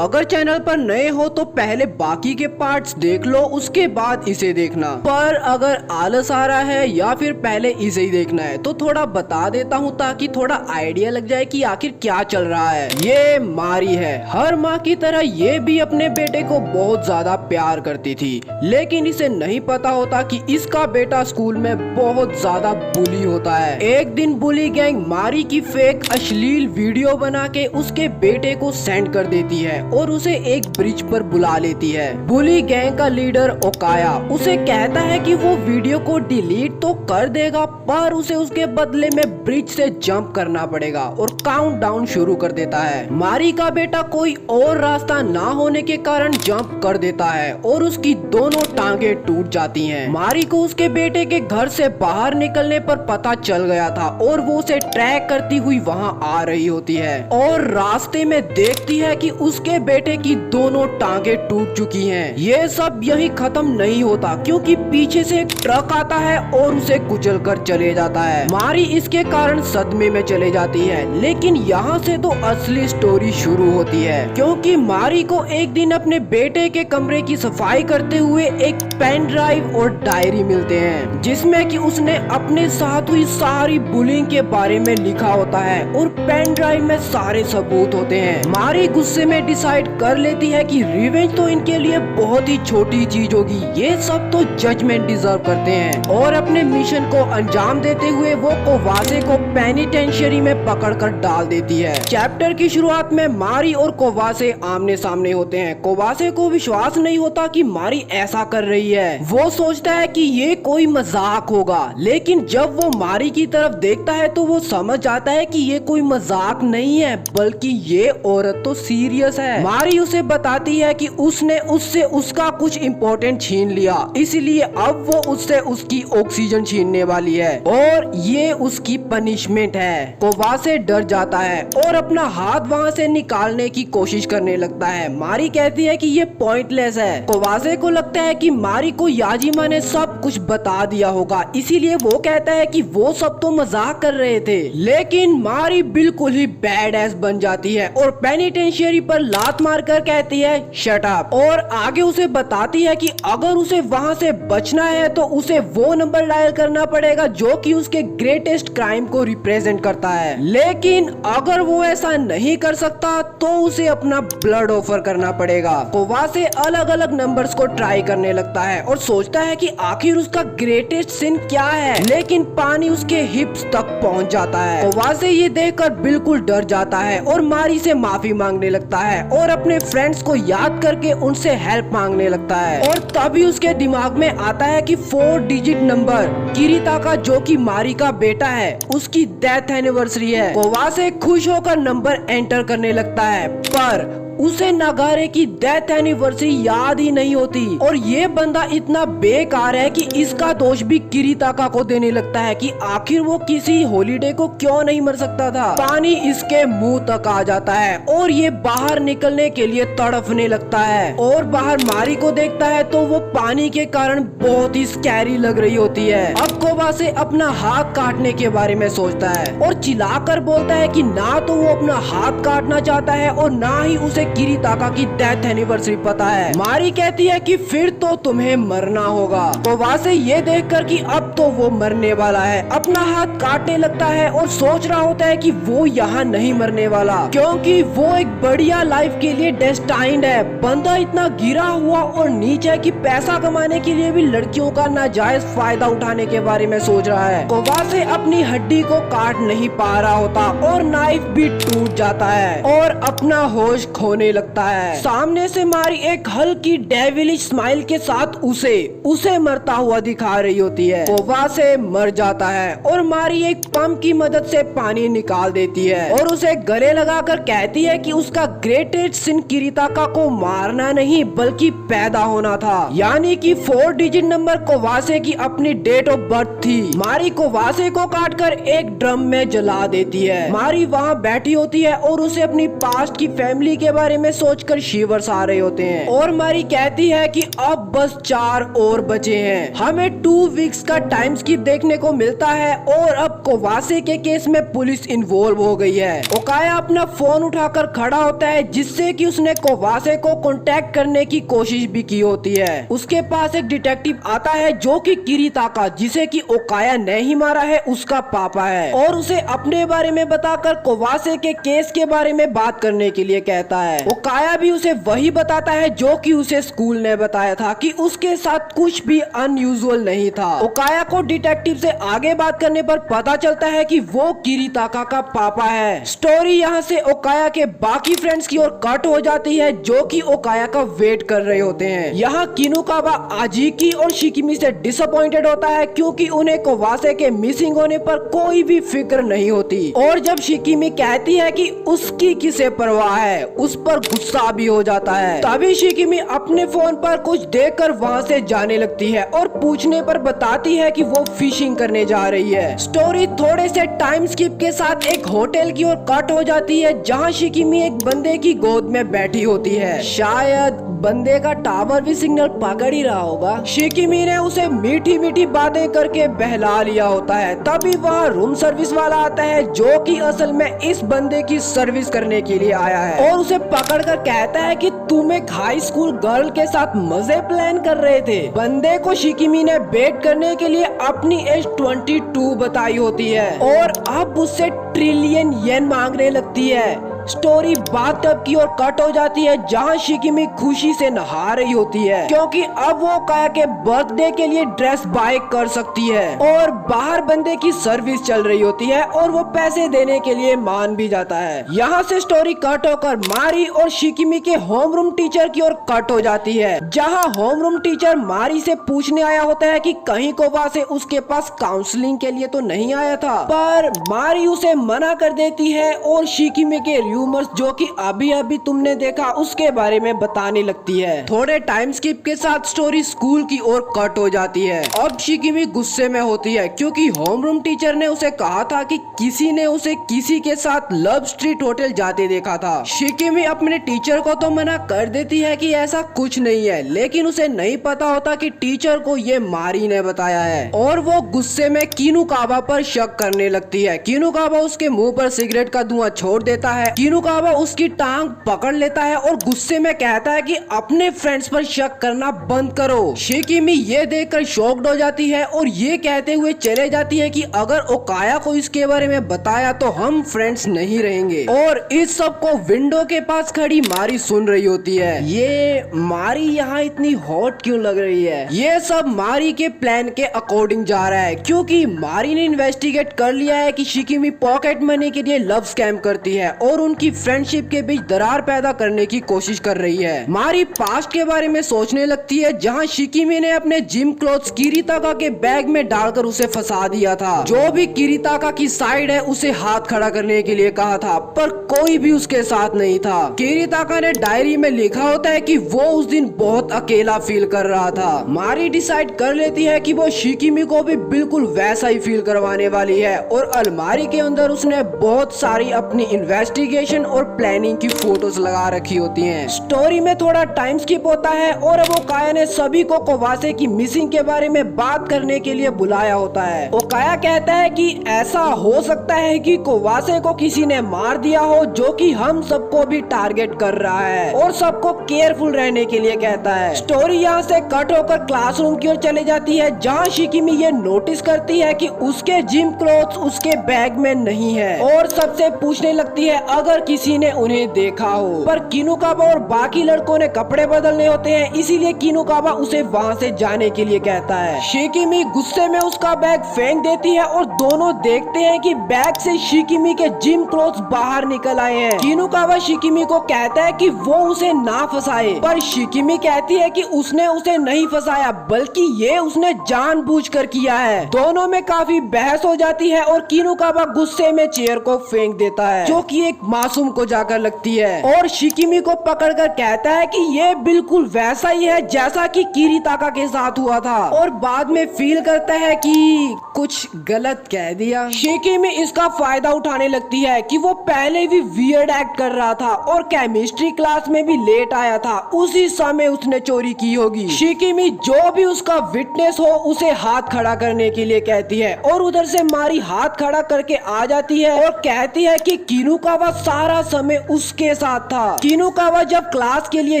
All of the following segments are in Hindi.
अगर चैनल पर नए हो तो पहले बाकी के पार्ट्स देख लो, उसके बाद इसे देखना। पर अगर आलस आ रहा है या फिर पहले इसे ही देखना है तो थोड़ा बता देता हूँ ताकि थोड़ा आइडिया लग जाए कि आखिर क्या चल रहा है। ये मारी है। हर माँ की तरह ये भी अपने बेटे को बहुत ज्यादा प्यार करती थी, लेकिन इसे नहीं पता होता कि इसका बेटा स्कूल में बहुत ज्यादा बुली होता है। एक दिन बुली गैंग मारी की फेक अश्लील वीडियो बना के उसके बेटे को सेंड कर देती है और उसे एक ब्रिज पर बुला लेती है। बुली गैंग का लीडर ओकाया उसे कहता है कि वो वीडियो को डिलीट तो कर देगा, पर उसे उसके बदले में ब्रिज से जंप करना पड़ेगा और काउंटडाउन शुरू कर देता है। मारी का बेटा कोई और रास्ता ना होने के कारण जंप कर देता है और उसकी दोनों टांगे टूट जाती हैं। मारी को उसके बेटे के घर से बाहर निकलने पर पता चल गया था और वो उसे ट्रैक करती हुई वहाँ आ रही होती है और रास्ते में देखती है कि उसके बेटे की दोनों टांगे टूट चुकी हैं। ये सब यही खत्म नहीं होता क्योंकि पीछे से एक ट्रक आता है और उसे कुचल कर चले जाता है। मारी इसके कारण सदमे में चले जाती है, लेकिन यहाँ से तो असली स्टोरी शुरू होती है क्योंकि मारी को एक दिन अपने बेटे के कमरे की सफाई करते हुए एक पेन ड्राइव और डायरी मिलते हैं जिसमें कि उसने अपने साथ हुई सारी बुलिंग के बारे में लिखा होता है और पेन ड्राइव में सारे सबूत होते हैं। मारी गुस्से में डिसाइड कर लेती है कि रिवेंज तो इनके लिए बहुत ही छोटी चीज होगी, ये सब तो जजमेंट डिजर्व करते हैं और अपने मिशन को अंजाम देते हुए वो कोवासे को पेनिटेंशियरी में पकड़कर डाल देती है। चैप्टर की शुरुआत में मारी और कोवासे आमने सामने होते हैं। कोवासे को विश्वास नहीं होता कि मारी ऐसा कर रही है। वो सोचता है कि ये कोई मजाक होगा, लेकिन जब वो मारी की तरफ देखता है तो वो समझ जाता है कि ये कोई मजाक नहीं है बल्कि ये औरत तो सीरियस है। मारी उसे बताती है कि उसने उससे उसका कुछ इम्पोर्टेंट छीन लिया, इसलिए अब वो उससे उसकी ऑक्सीजन छीनने वाली है और ये उसकी पनिशमेंट है। कोवासे डर जाता है और अपना हाथ वहाँ से निकालने की कोशिश करने लगता है। मारी कहती है कि ये पॉइंटलेस है। कोवासे को लगता है कि मारी को याजिमा ने सब कुछ बता दिया होगा, इसीलिए वो कहता है कि वो सब तो मजाक कर रहे थे, लेकिन मारी बिल्कुल ही बैड एस बन जाती है और पेनिटेंशियरी पर लात मारकर कहती है शट अप और आगे उसे बताती है कि अगर उसे वहाँ से बचना है तो उसे वो नंबर डायल करना पड़ेगा जो कि उसके ग्रेटेस्ट क्राइम को रिप्रेजेंट करता है, लेकिन अगर वो ऐसा नहीं कर सकता तो उसे अपना ब्लड ऑफर करना पड़ेगा। कोवासे अलग अलग नंबर्स को ट्राई करने लगता है और सोचता है कि आखिर उसका ग्रेटेस्ट सिन क्या है, लेकिन पानी उसके हिप्स तक पहुंच जाता है। कोवासे ये देखकर बिल्कुल डर जाता है और मारी से माफी मांगने लगता है और अपने फ्रेंड्स को याद करके उनसे हेल्प मांगने लगता है और तभी उसके दिमाग में आता है कि 4 डिजिट नंबर किरीता का जो कि मारी का बेटा है उसकी डेथ एनिवर्सरी है। कोवासे खुश होकर नंबर एंटर करने लगता है पर उसे नगारे की डेथ एनिवर्सरी याद ही नहीं होती और ये बंदा इतना बेकार है कि इसका दोष भी किरीताका को देने लगता है कि आखिर वो किसी हॉलीडे को क्यों नहीं मर सकता था। पानी इसके मुंह तक आ जाता है और ये बाहर निकलने के लिए तड़फने लगता है और बाहर मारी को देखता है तो वो पानी के कारण बहुत ही स्कैरी लग रही होती है। अब कोवासे अपना हाथ काटने के बारे में सोचता है और चिल्लाकर बोलता है कि ना तो वो अपना हाथ काटना चाहता है और ना ही उसे किरीताका की डेथ एनिवर्सरी पता है। मारी कहती है कि फिर तो तुम्हें मरना होगा। कोवासे ये देखकर कि अब तो वो मरने वाला है अपना हाथ काटने लगता है और सोच रहा होता है कि वो यहाँ नहीं मरने वाला क्योंकि वो एक बढ़िया लाइफ के लिए डेस्टाइंड है। बंदा इतना गिरा हुआ और नीचे कि पैसा कमाने के लिए भी लड़कियों का नाजायज फायदा उठाने के बारे में सोच रहा है। कोवासे अपनी हड्डी को काट नहीं पा रहा होता और नाइफ भी टूट जाता है और अपना होश खोने लगता है। सामने से मारी एक हल्की डेविलिश स्माइल के साथ उसे मरता हुआ दिखा रही होती है। कोवासे मर जाता है और मारी एक पंप की मदद से पानी निकाल देती है और उसे गले लगाकर कहती है कि उसका ग्रेटेस्ट सिन किरीताका को मारना नहीं बल्कि पैदा होना था, यानी कि 4 डिजिट नंबर कोवासे की अपनी डेट ऑफ बर्थ थी। मारी कोवासे को काटकर एक ड्रम में जला देती है। मारी वहाँ बैठी होती है और उसे अपनी पास्ट की फैमिली के बारे में सोचकर शिवर्स आ रहे होते हैं और मारी कहती है कि अब बस 4 और बचे हैं। हमें 2 वीक्स का टाइम स्किप देखने को मिलता है और अब कोवासे के केस में पुलिस इन्वॉल्व हो गई है। ओकाया अपना फोन उठाकर खड़ा होता है जिससे कि उसने कोवासे को कांटेक्ट करने की कोशिश भी की होती है। उसके पास एक डिटेक्टिव आता है जो कि किरीताका, जिसे कि ओकाया ने ही मारा है, उसका पापा है और उसे अपने बारे में बताकर कोवासे के केस के बारे में बात करने के लिए कहता है। ओकाया भी उसे वही बताता है जो कि उसे स्कूल ने बताया था कि उसके साथ कुछ भी अनयूजुअल नहीं था। ओकाया को डिटेक्टिव से आगे बात करने पर पता चलता है कि वो किरीताका का पापा है। स्टोरी यहाँ से ओकाया के बाकी फ्रेंड्स की ओर कट हो जाती है जो कि ओकाया का वेट कर रहे होते हैं। यहाँ किनुकावा आजिकी और शिकिमी से डिसअपॉइंटेड होता है क्योंकि उन्हें कोवासे के मिसिंग होने पर कोई भी फिक्र नहीं होती और जब शिकिमी कहती है कि उसकी किसे परवाह है, उस पर गुस्सा भी हो जाता है। तभी शिकिमी अपने फोन पर कुछ देखकर वहाँ से जाने लगती है और पूछने पर बताती है कि वो फिशिंग करने जा रही है। स्टोरी थोड़े से टाइम स्किप के साथ एक होटल की ओर कट हो जाती है जहाँ शिकिमी एक बंदे की गोद में बैठी होती है। शायद बंदे का टावर भी सिग्नल पकड़ ही रहा होगा। शिकिमी ने उसे मीठी मीठी बातें करके बहला लिया होता है। तभी वहाँ रूम सर्विस वाला आता है जो कि असल में इस बंदे की सर्विस करने के लिए आया है और उसे पकड़कर कहता है कि तुम एक हाई स्कूल गर्ल के साथ मजे प्लान कर रहे थे। बंदे को शिकिमी ने बेट करने के लिए अपनी एज 22 बताई होती है और अब उससे ट्रिलियन येन मांगने लगती है। स्टोरी बाथटब की ओर कट हो जाती है जहां शिकिमी खुशी से नहा रही होती है क्योंकि अब वो ओकाया के बर्थडे के लिए ड्रेस बाय कर सकती है और बाहर बंदे की सर्विस चल रही होती है और वो पैसे देने के लिए मान भी जाता है। यहाँ से स्टोरी कट होकर मारी और शिकिमी के होमरूम टीचर की ओर कट हो जाती है जहाँ होमरूम टीचर मारी से पूछने आया होता है कि कहीं कोवासे उसके पास काउंसलिंग के लिए तो नहीं आया था, पर मारी उसे मना कर देती है और शिकिमी के र्यूमर्स जो कि अभी अभी तुमने देखा उसके बारे में बताने लगती है। थोड़े टाइम स्किप के साथ स्टोरी स्कूल की ओर कट हो जाती है। अब शिकिमी गुस्से में होती है क्योंकि होमरूम टीचर ने उसे कहा था कि किसी ने उसे किसी के साथ लव स्ट्रीट होटल जाते देखा था। शिकिमी अपने टीचर को तो मना कर देती है कि ऐसा कुछ नहीं है, लेकिन उसे नहीं पता होता कि टीचर को ये मारी ने बताया है और वो गुस्से में किनुकावा पर शक करने लगती है। किनुकावा उसके मुंह पर सिगरेट का धुआं छोड़ देता है। किनुकावा उसकी टांग पकड़ लेता है और गुस्से में कहता है कि अपने फ्रेंड्स पर शक करना बंद करो। शिकिमी ये देखकर शॉक्ड हो जाती है और ये कहते हुए चले जाती है कि अगर ओकाया को इसके बारे में बताया तो हम फ्रेंड्स नहीं रहेंगे। और इस सब को विंडो के पास खड़ी मारी सुन रही होती है। ये मारी यहाँ इतनी हॉट क्यों लग रही है? ये सब मारी के प्लान के अकॉर्डिंग जा रहा है क्योंकि मारी ने इन्वेस्टिगेट कर लिया है कि शिकिमी पॉकेट मनी के लिए लव स्कैम करती है और उनकी फ्रेंडशिप के बीच दरार पैदा करने की कोशिश कर रही है। मारी पास्ट के बारे में सोचने लगती है जहां शिकिमी ने अपने जिम क्लोथ्स किरीताका के बैग में डालकर उसे फंसा दिया था। जो भी किरीताका की साइड है उसे हाथ खड़ा करने के लिए कहा था, पर कोई भी उसके साथ नहीं था। किरीताका ने डायरी में लिखा होता है कि वो उस दिन बहुत अकेला फील कर रहा था। मारी डिसाइड कर लेती है कि वो शिकिमी को भी बिल्कुल वैसा ही फील करवाने वाली है और अलमारी के अंदर उसने बहुत सारी अपनी इन्वेस्टिगेशन और प्लानिंग की फोटोज लगा रखी होती हैं। स्टोरी में थोड़ा टाइम स्किप होता है और अब ओकाया ने सभी को कोवासे की मिसिंग के बारे में बात करने के लिए बुलाया होता है। ओकाया कहता है कि ऐसा हो सकता है कि कोवासे को किसी ने मार दिया हो जो कि हम सबको भी टारगेट कर रहा है और सबको केयरफुल रहने के लिए कहता है। स्टोरी यहाँ से कट होकर क्लासरूम की ओर चले जाती है जहाँ शिकिमी ये नोटिस करती है कि उसके जिम क्लोथ्स उसके बैग में नहीं है और सबसे पूछने लगती है अगर किसी ने उन्हें देखा हो, पर किनुकावा और बाकी लड़कों ने कपड़े बदलने होते हैं इसीलिए किनुकावा उसे वहाँ से जाने के लिए कहता है। शिकिमी गुस्से में उसका बैग फेंक देती है और दोनों देखते हैं कि बैग से शिकिमी के जिम क्लोथ्स बाहर निकल आए हैं। किनुकावा शिकिमी को कहता है कि वो उसे ना फंसाए, पर शिकिमी कहती है कि उसने उसे नहीं फंसाया बल्कि ये उसने जानबूझकर किया है। दोनों में काफी बहस हो जाती है और किनुकावा गुस्से में चेयर को फेंक देता है जो कि एक मासूम को जाकर लगती है और शिकिमी को पकड़कर कहता है कि ये बिल्कुल वैसा ही है जैसा कि किरीताका के साथ हुआ था, और बाद में फील करता है कि कुछ गलत कह दिया। शिकिमी इसका फायदा उठाने लगती है कि वो पहले भी वियर्ड एक्ट कर रहा था और केमिस्ट्री क्लास में भी लेट आया था, उसी समय उसने चोरी की होगी। शिकिमी जो भी उसका विटनेस हो उसे हाथ खड़ा करने के लिए कहती है और उधर से मारी हाथ खड़ा करके आ जाती है और कहती है कि किनुकावा सारा समय उसके साथ था। किनुकावा जब क्लास के लिए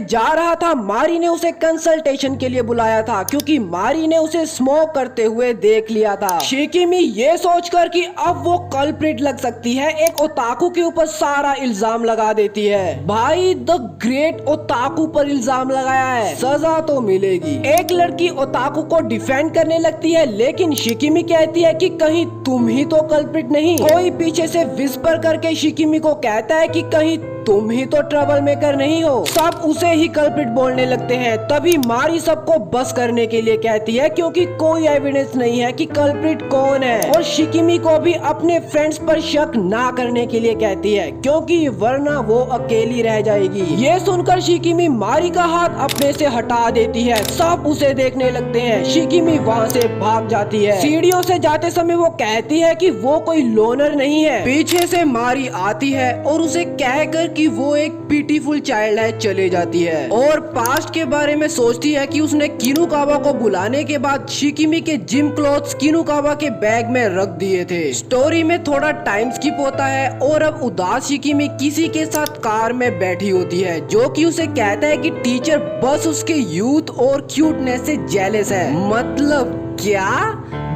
जा रहा था मारी ने उसे कंसल्टेशन के लिए बुलाया था क्योंकि मारी ने उसे स्मोक करते हुए देख लिया था। शिकिमी ये सोचकर कि अब वो कल्प्रिट लग सकती है एक ओताकू के ऊपर सारा इल्जाम लगा देती है। भाई द ग्रेट ओताकू पर इल्जाम लगाया है, सजा तो मिलेगी। एक लड़की ओताकू को डिफेंड करने लगती है लेकिन शिकिमी कहती है कि कहीं तुम ही तो कल्प्रिट नहीं। कोई पीछे से विस्पर करके शिकिमी को कहता है कि कहीं तुम ही तो ट्रबल मेकर नहीं हो। सब उसे ही कल्प्रिट बोलने लगते हैं। तभी मारी सबको बस करने के लिए कहती है क्योंकि कोई एविडेंस नहीं है कि कल्प्रिट कौन है, और शिकिमी को भी अपने फ्रेंड्स पर शक ना करने के लिए कहती है क्योंकि वरना वो अकेली रह जाएगी। ये सुनकर शिकिमी मारी का हाथ अपने से हटा देती है। सब उसे देखने लगते हैं। शिकिमी वहाँ से भाग जाती है। सीढ़ियों से जाते समय वो कहती है कि वो कोई लोनर नहीं है। पीछे से मारी आती है और उसे कहकर कि वो एक ब्यूटीफुल चाइल्ड है चले जाती है और पास्ट के बारे में सोचती है कि उसने किनुकावा को बुलाने के बाद शिकिमी के जिम क्लोथ्स किनुकावा के बैग में रख दिए थे। स्टोरी में थोड़ा टाइम स्किप होता है और अब उदास शिकिमी किसी के साथ कार में बैठी होती है जो कि उसे कहता है कि टीचर बस उसके यूथ और क्यूटनेस से जेलस है। मतलब क्या?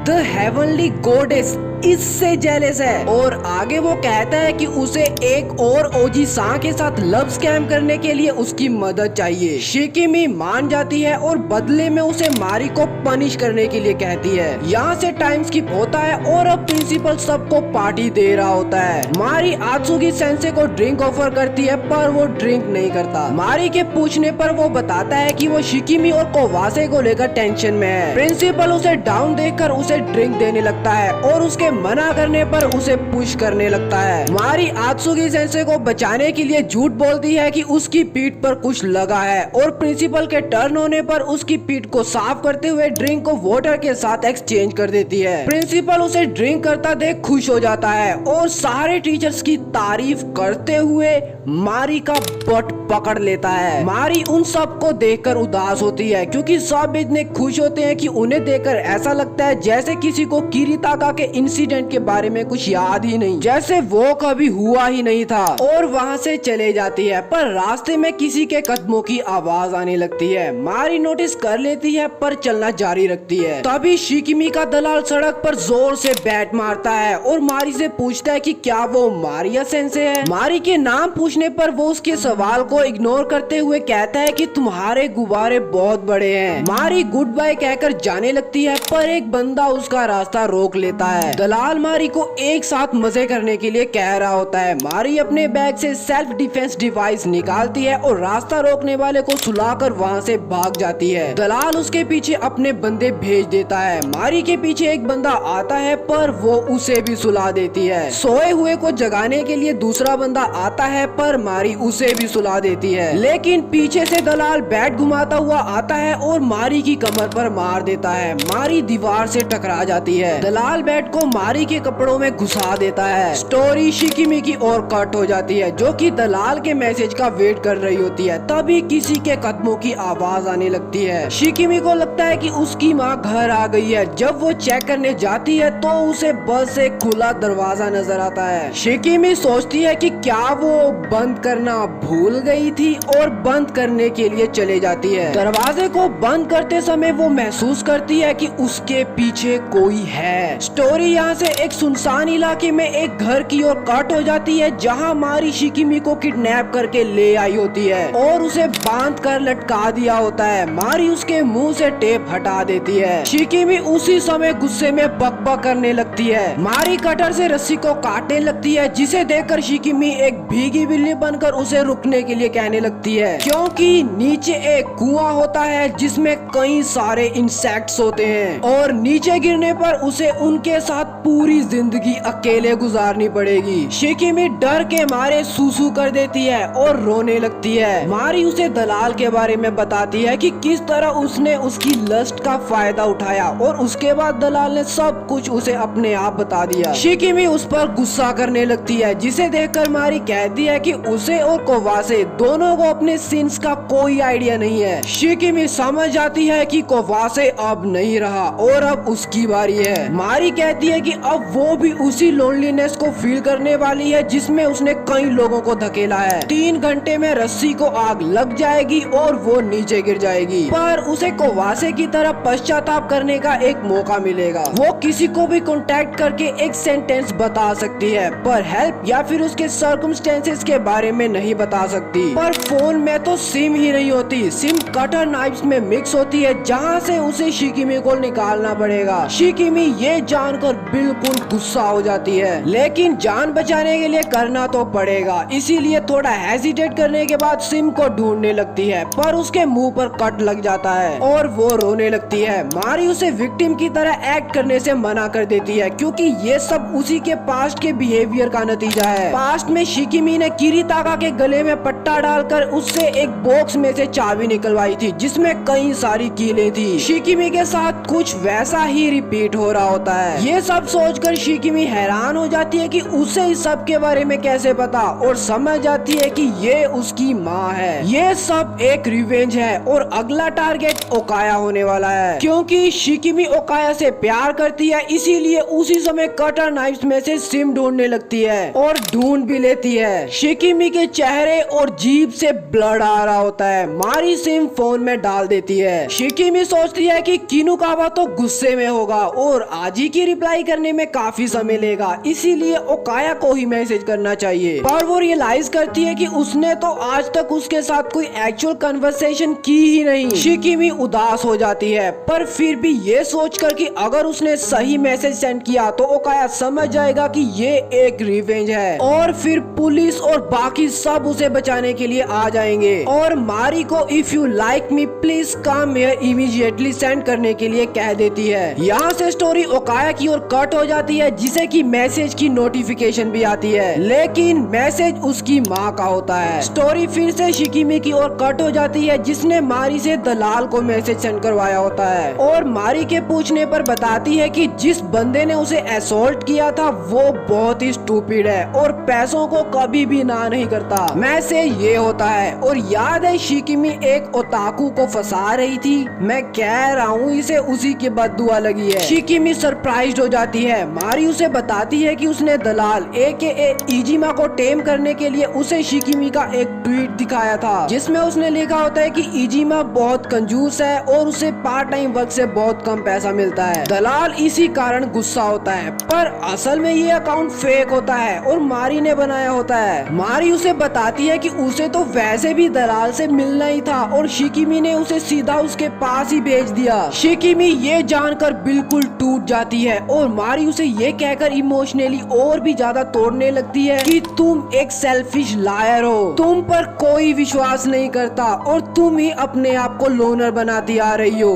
द हेवनली गॉडेस इससे जेलस है। और आगे वो कहता है कि उसे एक और ओजी सा के साथ लव स्कैम करने के लिए उसकी मदद चाहिए। शिकिमी मान जाती है और बदले में उसे मारी को पनिश करने के लिए कहती है। यहाँ से टाइम स्किप होता है और अब प्रिंसिपल सबको पार्टी दे रहा होता है। मारी आत्सुगी सेंसे को ड्रिंक ऑफर करती है पर वो ड्रिंक नहीं करता। मारी के पूछने पर वो बताता है कि वो शिकिमी और कोवासे को लेकर टेंशन में है। प्रिंसिपल उसे डाउन देखकर उसे ड्रिंक देने लगता है और उसके मना करने पर उसे पुश करने लगता है। मारी आत्सुगी सेंसे को बचाने के लिए झूठ बोलती है कि उसकी पीठ पर कुछ लगा है और प्रिंसिपल के टर्न होने पर उसकी पीठ को साफ करते हुए ड्रिंक को वाटर के साथ एक्सचेंज कर देती है। प्रिंसिपल उसे ड्रिंक करता देख खुश हो जाता है और सारे टीचर्स की तारीफ करते हुए मारी का बट पकड़ लेता है। मारी उन सब को देखकर उदास होती है क्योंकि सब इतने खुश होते हैं कि उन्हें देखकर ऐसा लगता है जैसे किसी को किरीताका के इंसिडेंट के बारे में कुछ याद ही नहीं, जैसे वो कभी हुआ ही नहीं था, और वहाँ से चले जाती है। पर रास्ते में किसी के कदमों की आवाज आने लगती है। मारी नोटिस कर लेती है पर चलना जारी रखती है। तभी शिकिमी का दलाल सड़क पर जोर से बैट मारता है और मारी से पूछता है कि क्या वो मारिया सेंसे है। मारी के नाम पूछने पर वो उसके सवाल को इग्नोर करते हुए कहता है कि तुम्हारे गुब्बारे बहुत बड़े हैं। मारी गुड बाय कहकर जाने लगती है पर एक बंदा उसका रास्ता रोक लेता है। दलाल मारी को एक साथ मजे करने के लिए कह रहा होता है। मारी अपने बैग से सेल्फ डिफेंस डिवाइस निकालती है और रास्ता रोकने वाले को सुलाकर वहाँ से भाग जाती है। दलाल उसके पीछे अपने बंदे भेज देता है। मारी के पीछे एक बंदा आता है पर वो उसे भी सुला देती है। सोए हुए को जगाने के लिए दूसरा बंदा आता है पर मारी उसे भी सुला देती है, लेकिन पीछे से दलाल बैट घुमाता हुआ आता है और मारी की कमर पर मार देता है। मारी दीवार से टकरा जाती है। दलाल बैट को मारी के कपड़ों में घुसा देता है। स्टोरी शिकिमी की ओर कट हो जाती है जो कि दलाल के मैसेज का वेट कर रही होती है। तभी किसी के कदमों की आवाज आने लगती है। शिकिमी को लगता है कि उसकी माँ घर आ गई है। जब वो चेक करने जाती है तो उसे बस से खुला दरवाजा नजर आता है। शिकिमी सोचती है कि क्या वो बंद करना भूल गई थी और बंद करने के लिए चले जाती है। दरवाजे को बंद करते समय वो महसूस करती है कि उसके पीछे कोई है। स्टोरी यहाँ से एक सुनसान इलाके में एक घर की ओर कट हो जाती है जहाँ मारी शिकिमी को किडनैप करके ले आई होती है और उसे बांध कर लटका दिया होता है। मारी उसके मुंह से टेप हटा देती है। शिकिमी उसी समय गुस्से में बकबक करने लगती है। मारी कटर से रस्सी को काटने लगती है जिसे देखकर शिकिमी एक भीगी बिल्ली बिल्ली बनकर उसे रुकने के लिए कहने लगती है, क्योंकि नीचे एक कुआं होता है जिसमें कई सारे इंसेक्ट्स होते हैं और नीचे गिरने पर उसे उनके साथ पूरी जिंदगी अकेले गुजारनी पड़ेगी। शिकिमी डर के मारे सूसू कर देती है और रोने लगती है। मारी उसे दलाल के बारे में बताती है कि किस तरह उसने उसकी लस्ट का फायदा उठाया और उसके बाद दलाल ने सब कुछ उसे अपने आप बता दिया। शिकिमी उस पर गुस्सा करने लगती है, जिसे देखकर मारी कहती है कि उसे और कोवासे दोनों को अपने सिंस का कोई आइडिया नहीं है। शिकिमी समझ जाती है कि कोवासे अब नहीं रहा और अब उसकी बारी है। मारी कहती है कि अब वो भी उसी लोनलीनेस को फील करने वाली है जिसमें उसने कई लोगों को धकेला है। 3 घंटे में रस्सी को आग लग जाएगी और वो नीचे गिर जाएगी, पर उसे कोवासे की तरह पश्चाताप करने का एक मौका मिलेगा। वो किसी को भी कांटेक्ट करके एक सेंटेंस बता सकती है, पर हेल्प या फिर उसके सर्कमस्टेंसेस के बारे में नहीं बता सकती। पर फोन में तो सिम ही नहीं होती, सिम कटर नाइफ्स में मिक्स होती है जहाँ से उसे शिकिमी को निकालना पड़ेगा। शिकिमी ये जानकर बिल्कुल गुस्सा हो जाती है, लेकिन जान बचाने के लिए करना तो पड़ेगा, इसीलिए थोड़ा हेजिटेट करने के बाद सिम को ढूंढने लगती है, पर उसके मुंह पर कट लग जाता है और वो रोने लगती है। मारी उसे विक्टिम की तरह एक्ट करने से मना कर देती है, क्योंकि ये सब उसी के पास्ट के बिहेवियर का नतीजा है। पास्ट में शिकिमी ने किरीताका के गले में पट्टा डालकर उससे एक बॉक्स में से चाबी निकलवाई थी जिसमें कई सारी कीलें थी। शिकिमी के साथ कुछ वैसा ही रिपीट हो रहा होता है। ये सब सोचकर शिकिमी हैरान हो जाती है कि उसे इस सब के बारे में कैसे पता, और समझ जाती है कि ये उसकी माँ है। ये सब एक रिवेंज है और अगला टारगेट ओकाया होने वाला है, क्योंकि शिकिमी ओकाया से प्यार करती है, इसीलिए उसी समय कटर नाइफ्स में से सिम ढूंढने लगती है और ढूंढ भी लेती है। शिकिमी के चेहरे और जीभ से ब्लड आ रहा होता है। मारी सिम फोन में डाल देती है। शिकिमी सोचती है कि किनुकावा तो गुस्से में होगा और आजी की रिप्लाई करने में काफी समय लेगा, इसीलिए ओकाया को ही मैसेज करना चाहिए। पर वो रियलाइज करती है कि उसने तो आज तक उसके साथ कोई एक्चुअल कन्वर्सेशन की ही नहीं। शिकिमी उदास हो जाती है, पर फिर भी ये सोचकर कि अगर उसने सही मैसेज सेंड किया तो ओकाया समझ जाएगा कि ये एक रिवेंज है और फिर पुलिस और बाकी सब उसे बचाने के लिए आ जाएंगे और मारी को if you like me please come here immediately send करने के लिए कह देती है। यहाँ से स्टोरी ओकाया की ओर कट हो जाती है, जिसे कि मैसेज की नोटिफिकेशन भी आती है, लेकिन मैसेज उसकी माँ का होता है। स्टोरी फिर से शिकिमी की ओर कट हो जाती है, जिसने मारी से दलाल को मैसेज सेंड करवाया होता है और मारी के पूछने पर बताती है कि जिस बंदे ने उसे असॉल्ट किया था वो बहुत ही स्टूपिड है और पैसों को कभी भी ना नहीं करता। मैसेज ये होता है, और याद है शिकिमी एक ओताकू को फंसा रही थी, मैं कह रहा हूँ इसे उसी की बददुआ लगी है। शिकिमी सरप्राइज्ड हो जाती है। मारी उसे बताती है कि उसने दलाल AKA इजिमा को टेम करने के लिए उसे शिकिमी का एक ट्वीट दिखाया था, जिसमें उसने लिखा होता है कि इजिमा बहुत कंजूस है और उसे पार्ट टाइम वर्क से बहुत कम पैसा मिलता है। दलाल इसी कारण गुस्सा होता है, पर असल में ये अकाउंट फेक होता है और मारी ने बनाया होता है। मारी उसे बताती है कि उसे तो वैसे भी दलाल से मिलना ही था और शिकिमी ने उसे सीधा उसके पास ही भेज दिया। शिकिमी ये जानकर बिल्कुल टूट जाती है और मारी उसे ये कहकर इमोशनली और भी ज्यादा तोड़ने लगती है कि तुम एक सेल्फिश लायर हो, तुम पर कोई विश्वास नहीं करता और तुम ही अपने आप को लोनर बनाती आ रही हो।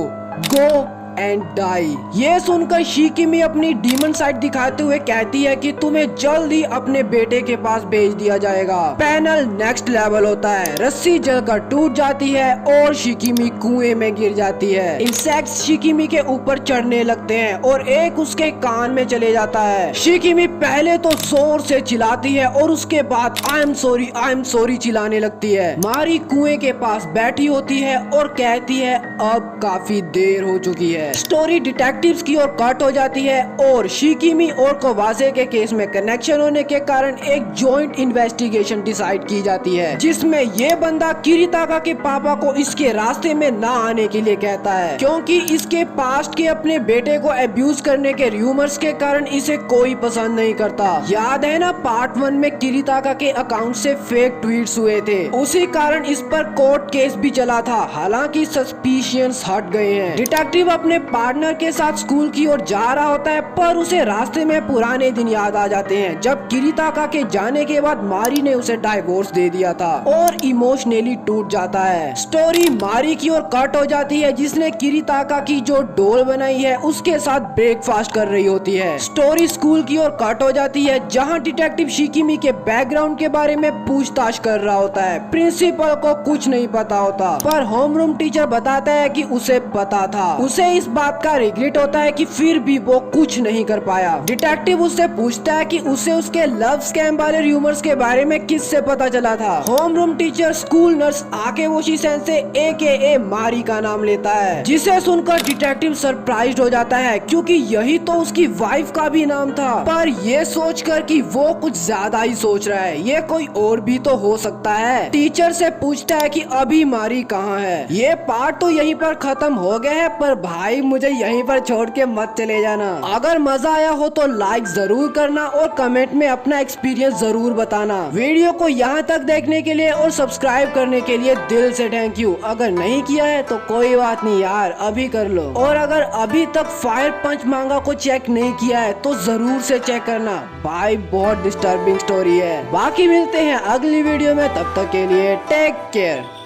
Go and die. ये सुनकर शिकिमी अपनी डीमन साइड दिखाते हुए कहती है कि तुम्हें जल्द ही अपने बेटे के पास भेज दिया जाएगा। पैनल नेक्स्ट लेवल होता है। रस्सी जलकर टूट जाती है और शिकिमी कुएं में गिर जाती है। इंसेक्ट्स शिकिमी के ऊपर चढ़ने लगते हैं और एक उसके कान में चले जाता है। शिकिमी पहले तो जोर से चिल्लाती है और उसके बाद आई एम सॉरी चिल्लाने लगती है। मारी कुएं के पास बैठी होती है और कहती है अब काफी देर हो चुकी है। स्टोरी डिटेक्टिव्स की ओर कट हो जाती है और शिकिमी और कोवासे के केस में कनेक्शन होने के कारण एक जॉइंट इन्वेस्टिगेशन डिसाइड की जाती है, जिसमें ये बंदा किरीताका के पापा को इसके रास्ते में ना आने के लिए कहता है, क्योंकि इसके पास्ट के अपने बेटे को अब्यूज करने के रूमर्स के कारण इसे कोई पसंद नहीं करता। याद है ना पार्ट 1 में किरीताका के अकाउंट से फेक ट्वीट्स हुए थे, उसी कारण इस पर कोर्ट केस भी चला था। हालांकि सस्पिशियंस हट गए हैं। डिटेक्टिव अपने अपने पार्टनर के साथ स्कूल की ओर जा रहा होता है, पर उसे रास्ते में पुराने दिन याद आ जाते हैं जब किरीताका के जाने के बाद मारी ने उसे डाइवोर्स दे दिया था और इमोशनली टूट जाता है। स्टोरी मारी की ओर कट हो जाती है जिसने किरीताका की जो डोल बनाई है उसके साथ ब्रेकफास्ट कर रही होती है। स्टोरी स्कूल की ओर कट हो जाती है जहाँ डिटेक्टिव शिकिमी के बैकग्राउंड के बारे में पूछताछ कर रहा होता है। प्रिंसिपल को कुछ नहीं पता होता, पर होमरूम टीचर बताता है कि उसे पता था। उसे इस बात का रिग्रेट होता है कि फिर भी वो कुछ नहीं कर पाया। डिटेक्टिव उससे पूछता है कि उसे उसके लव स्कैम वाले र्यूमर्स के बारे में किससे पता चला था। Homeroom teacher school nurse आकेबोशी Sen से AKA मारी का नाम लेता है, जिसे सुनकर डिटेक्टिव सरप्राइज्ड हो जाता है क्योंकि यही तो उसकी वाइफ का भी नाम था। पर ये सोचकर कि वो कुछ ज्यादा ही सोच रहा है, ये कोई और भी तो हो सकता है। टीचर से पूछता है कि अभी मारी कहाँ है। ये पार्ट तो यहीं पर खत्म हो गया है, पर भाई मुझे यहीं पर छोड़ के मत चले जाना। अगर मजा आया हो तो लाइक जरूर करना और कमेंट में अपना एक्सपीरियंस जरूर बताना। वीडियो को यहाँ तक देखने के लिए और सब्सक्राइब करने के लिए दिल से थैंक यू। अगर नहीं किया है तो कोई बात नहीं यार, अभी कर लो। और अगर अभी तक फायर पंच मांगा को चेक नहीं किया है तो जरूर से चेक करना भाई, बहुत डिस्टर्बिंग स्टोरी है। बाकी मिलते हैं अगली वीडियो में, तब तक के लिए टेक केयर।